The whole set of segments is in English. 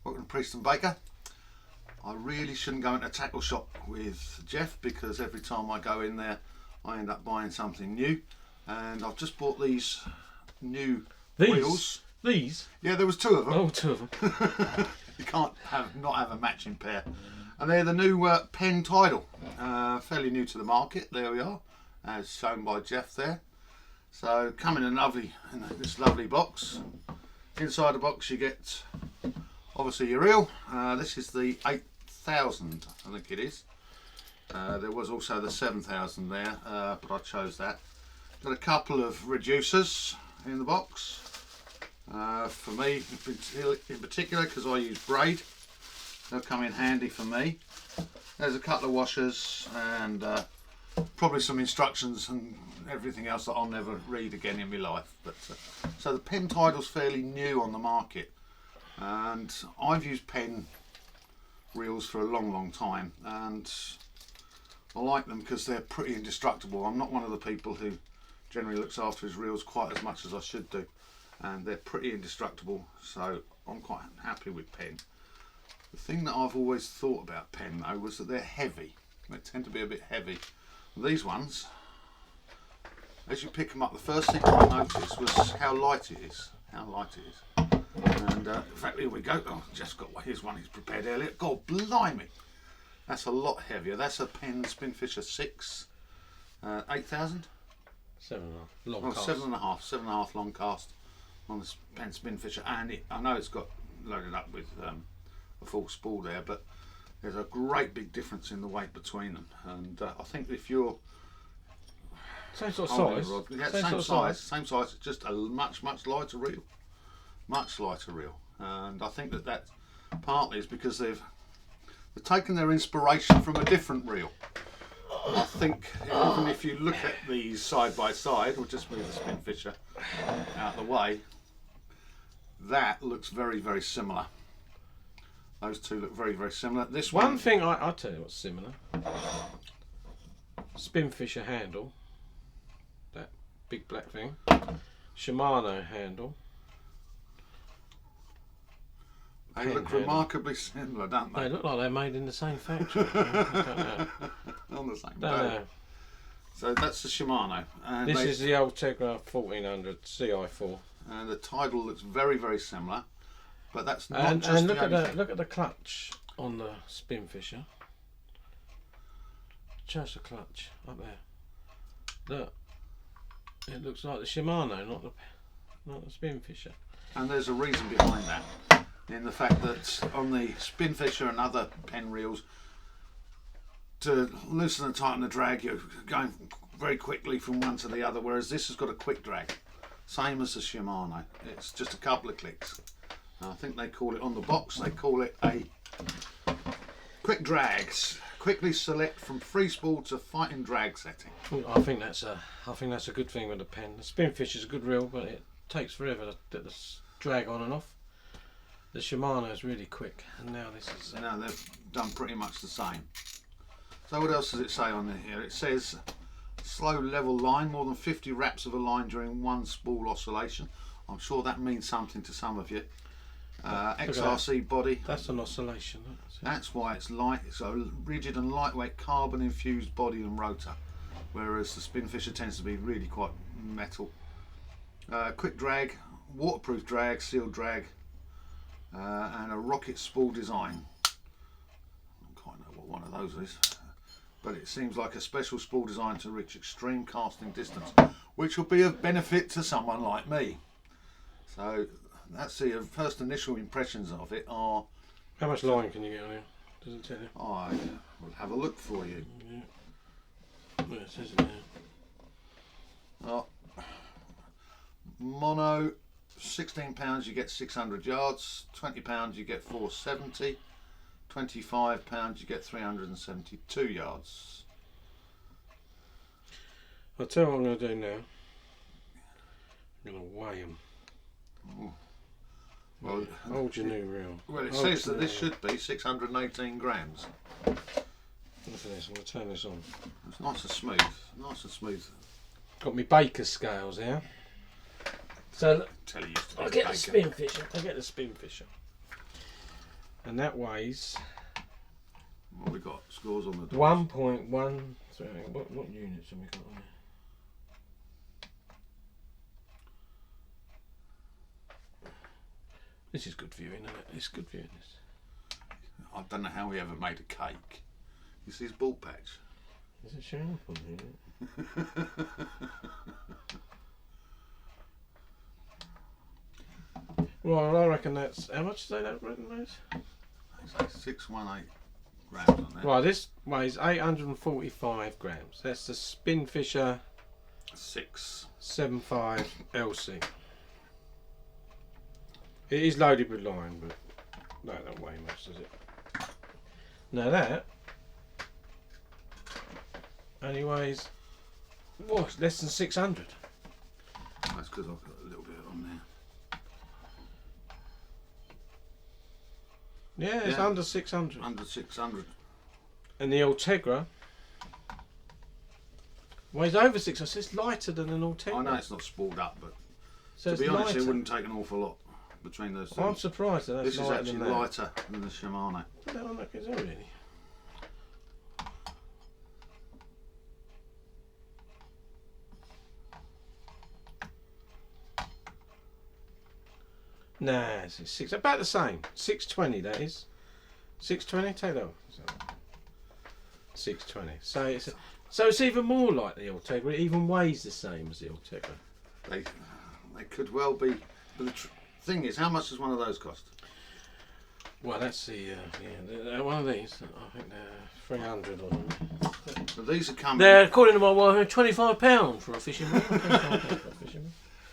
welcome to Preston Baker. I really shouldn't go into a tackle shop with Jeff because every time I go in there I end up buying something new, and I've just bought these new wheels. These? Yeah, there was two of them. Oh, two of them. You can't not have a matching pair. And they're the new PENN TIDAL. Fairly new to the market. There we are, as shown by Jeff there. So come in this lovely box. Inside the box you get obviously your reel. This is the 8000, I think it is. There was also the 7000 there, but I chose that. Got a couple of reducers in the box. For me in particular, because I use braid, they'll come in handy for me. There's a couple of washers and probably some instructions and everything else that I'll never read again in my life. But so the PENN TIDAL's fairly new on the market, and I've used PENN reels for a long time, and I like them because they're pretty indestructible. I'm not one of the people who generally looks after his reels quite as much as I should do, and they're pretty indestructible, so I'm quite happy with PENN. The thing that I've always thought about PENN though was that they're heavy. They tend to be a bit heavy. These ones, as you pick them up, the first thing I noticed was how light it is. And in fact, here we go. Oh, just got here's one he's prepared earlier. God blimey, that's a lot heavier. That's a PENN Spinfisher 6, 8000. 7.5 long cast. 7.5 long cast on the PENN Spinfisher, and I know it's got loaded up with a full spool there, but there's a great big difference in the weight between them. And I think if you're same sort of size, same size, just a much lighter reel, and I think that partly is because they've taken their inspiration from a different reel. I think even if you look at these side by side, we'll just move the Spinfisher out of the way, that looks very similar. Those two look very similar. This one thing I'll tell you what's similar. Spinfisher handle, that big black thing. Shimano handle. They look remarkably similar, don't they? They look like they're made in the same factory. I don't know. On the same boat. So that's the Shimano. And this is the Ultegra 1400 CI4. And the Tidal looks very similar, but that's not just and look at the clutch on the Spinfisher. Just the clutch up there. Look, it looks like the Shimano, not the Spinfisher. And there's a reason behind that, in the fact that on the Spinfisher and other PENN reels, to loosen and tighten the drag, you're going very quickly from one to the other, whereas this has got a quick drag, same as the Shimano. It's just a couple of clicks. I think they call it on the box, they call it a quick drags. Quickly select from free spool to fighting drag setting. I think that's a good thing with the PENN. The Spinfisher is a good reel, but it takes forever to get the drag on and off. The Shimano is really quick, and now this is. Now they've done pretty much the same. So what else does it say on here? It says slow level line, more than 50 wraps of a line during one spool oscillation. I'm sure that means something to some of you. XRC body. That's an oscillation. That's why it's light. It's a rigid and lightweight carbon infused body and rotor, whereas the Spinfisher tends to be really quite metal. Quick drag, waterproof drag, sealed drag, and a rocket spool design. I don't quite know what one of those is, but it seems like a special spool designed to reach extreme casting distance, which will be of benefit to someone like me. So that's the first initial impressions of it are. How much line can you get on here? Does it tell you? I will have a look for you. Yeah. Well, it says it there. Oh, mono, £16 you get 600 yards, £20 you get 470, £25 you get 372 yards. I'll tell you what I'm going to do now. I'm going to weigh them. Ooh. Well, hold your new reel. Well, it says that this should be 618 grams. Look at this, I'm going to turn this on. It's nice and smooth. Got me baker scales here. So Tell you I get the Spinfisher. And that weighs What we got? Scores on the door. 1.1. What units have we got on there? This is good viewing, isn't it? It's good viewing. This. I don't know how we ever made a cake. You see his ball patch? Is it showing up on here? Well, I reckon that's how much did that written weighs? 618 grams on there. Right, this weighs 845 grams. That's the Spinfisher 675 LC. It is loaded with line, but that don't weigh much, does it? Now that only weighs less than 600. That's because I've got a little bit on there. Yeah, it's under 600. Under 600. And the Ultegra weighs over 600. So it's lighter than an Ultegra. I know it's not spooled up, but so to be honest, it wouldn't take an awful lot between those two. I'm surprised that that's this is lighter actually than that. lighter than the Shimano. I don't like it, really. Nah, it's six. About the same. 620. That is. 620. Take that off. 620. So it's even more like the Ultegra. It even weighs the same as the Ultegra. They could well be. But the thing is, how much does one of those cost? Well, that's the one of these. I think they're 300 or something. So these are coming. They're, according to my wife, £25 for a fishing rod.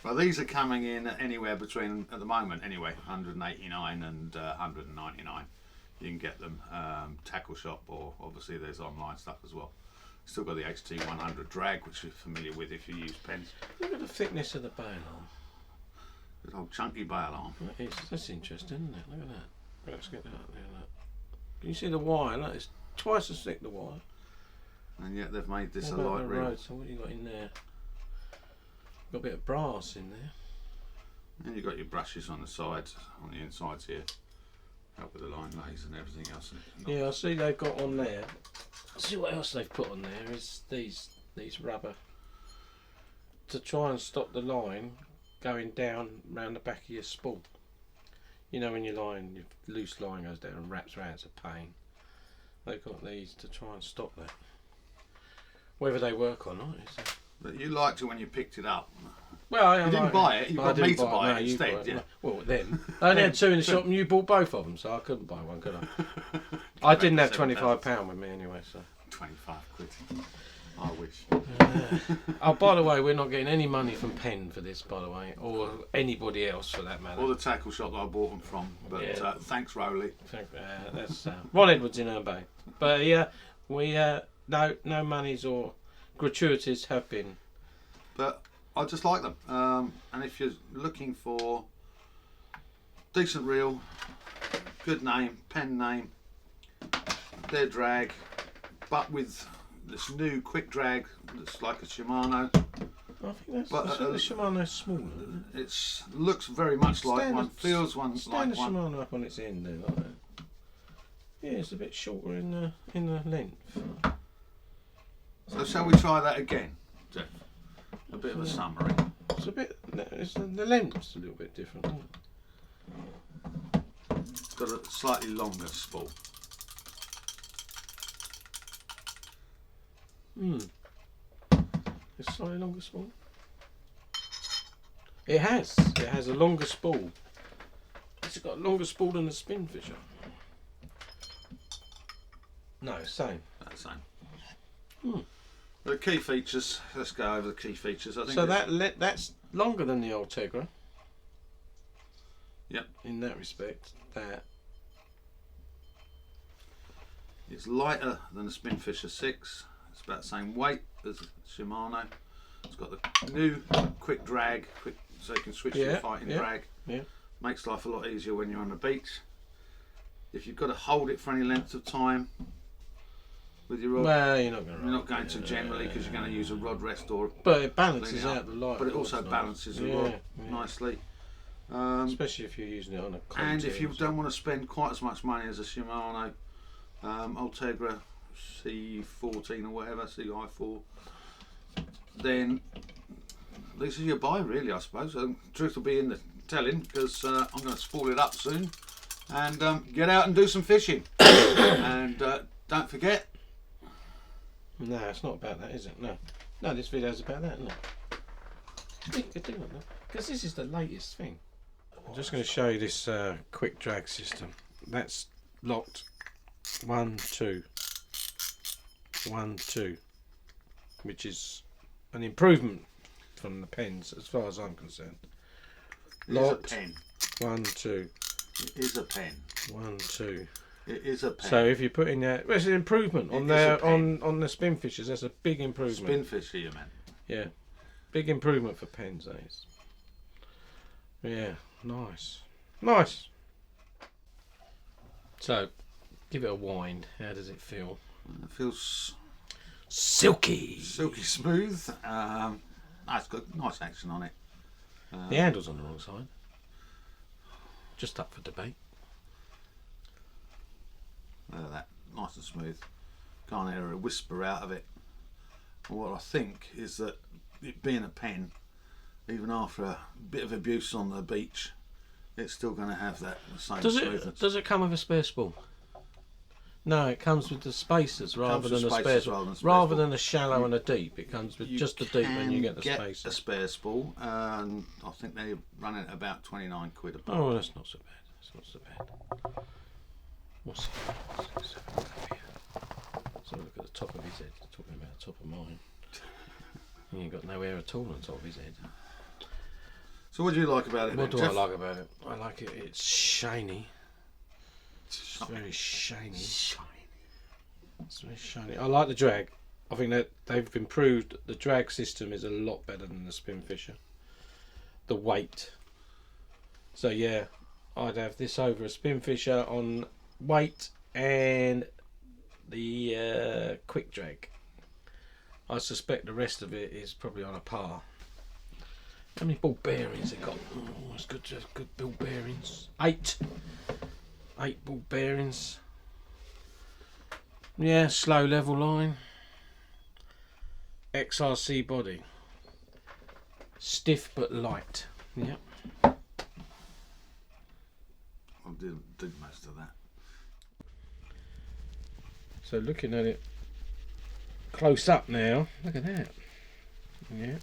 Well, these are coming in anywhere between, at the moment anyway, 189 and 199. You can get them tackle shop, or obviously there's online stuff as well. Still got the HT100 drag, which you're familiar with if you use pens. Look at the thickness of the bail arm. Good old chunky bail arm. That's interesting, isn't it? Look at that. Let's get that up there. Look. Can you see the wire? Look, it's twice as thick, the wire. And yet they've made this What a about light the reel. road? So what have you got in there? Got a bit of brass in there. And you've got your brushes on the sides, on the insides here. Help with the line lays and everything else. Yeah, I see they've got on there. See what else they've put on there is these rubber to try and stop the line going down round the back of your spool. You know, when your loose line goes down and wraps around, it's a pain. They've got these to try and stop that. Whether they work or not is. But you liked it when you picked it up. Well, you didn't buy it. You got me to buy it instead. Yeah. Well, then I only had two in the shop, and you bought both of them, so I couldn't buy one, could I? I didn't have £25 with me anyway, so. 25 quid. I wish. Oh, by the way, we're not getting any money from Penn for this, by the way, or anybody else for that matter. Or the tackle shop that I bought them from. But Yeah. Thanks, Rowley. That's Ron Edwards in Bay. But yeah, we no monies or gratuities have been. But I just like them. And if you're looking for decent reel, good name, pen name, their drag, but with this new quick drag that's like a Shimano. I think that's the Shimano's smaller. It looks very much like one, feels one like one. Stand the Shimano up on its end there, like that. Yeah, it's a bit shorter in the length. So shall we try that again, Jeff? A bit of a summary. It's a bit. The length's a little bit different. Isn't it? It's got a slightly longer spool. It's slightly longer spool. It has a longer spool. It's got a longer spool than the Spinfisher. No, same. That's the same. The key features. Let's go over the key features. I think so that's longer than the Ultegra. Yep. In that respect, that it's lighter than the Spinfisher 6. It's about the same weight as Shimano. It's got the new quick drag, so you can switch to your fighting drag. Yeah. Makes life a lot easier when you're on the beach. If you've got to hold it for any length of time with your rod, well, you're not going to generally because you're going to use a rod rest or. But it balances out the light. But it also balances the rod nicely. Especially if you're using it on a contour. And if you don't want to spend quite as much money as a Shimano Ultegra C14 or whatever, CI4, then this is your buy, really, I suppose. Truth will be in the telling, because I'm going to spool it up soon and get out and do some fishing. And don't forget. No, it's not about that, is it? No, this video's about that, isn't it? Because this is the latest thing. I'm just going to show you this quick drag system. That's locked 1, 2, 1, 2, which is an improvement from the pens as far as I'm concerned. Locked. It is a pen. 1, 2. It is a pen. 1, 2. It is a pen. So if you put in there, well, it's an improvement on the spin fishers. That's a big improvement. Spin fisher, you meant? Yeah, big improvement for pens. That is. Yeah, nice. So, give it a wind. How does it feel? It feels silky smooth. It's got nice action on it. The handle's on the wrong side. Just up for debate. Look at that, nice and smooth. Can't hear a whisper out of it. And what I think is that it being a pen, even after a bit of abuse on the beach, it's still going to have that same smoothness. Does it come with a spare spool? No, it comes with the spacers rather than a spare spool. Rather than a shallow and a deep, it comes with just the deep and you get the spacers. A spare spool, and I think they're running at about 29 quid a pop. Oh, that's not so bad. That's not so bad. What's so look at the top of his head. Talking about the top of mine. He ain't got no hair at all on the top of his head. So what do you like about it? What do I like about it? I like it. It's shiny. It's very shiny. It's very shiny. I like the drag. I think that they've improved. The drag system is a lot better than the spin fisher. The weight. So yeah, I'd have this over a spin fisher on weight and the quick drag. I suspect the rest of it is probably on a par. How many ball bearings it got? Oh, it's good to have good ball bearings. 8 ball bearings. Yeah, slow level line. XRC body. Stiff but light. Yep. I did most of that. So looking at it close up now, look at that. Yeah.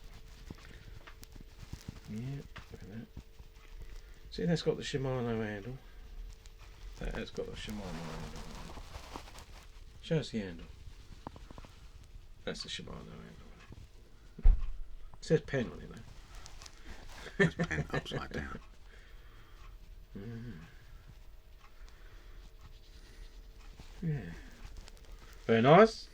Yeah, look at that. See, that's got the Shimano handle. That has got the Shimano handle. Show us the handle. That's the Shimano handle. It says pen on it though. It's pen upside down. Yeah. Very nice.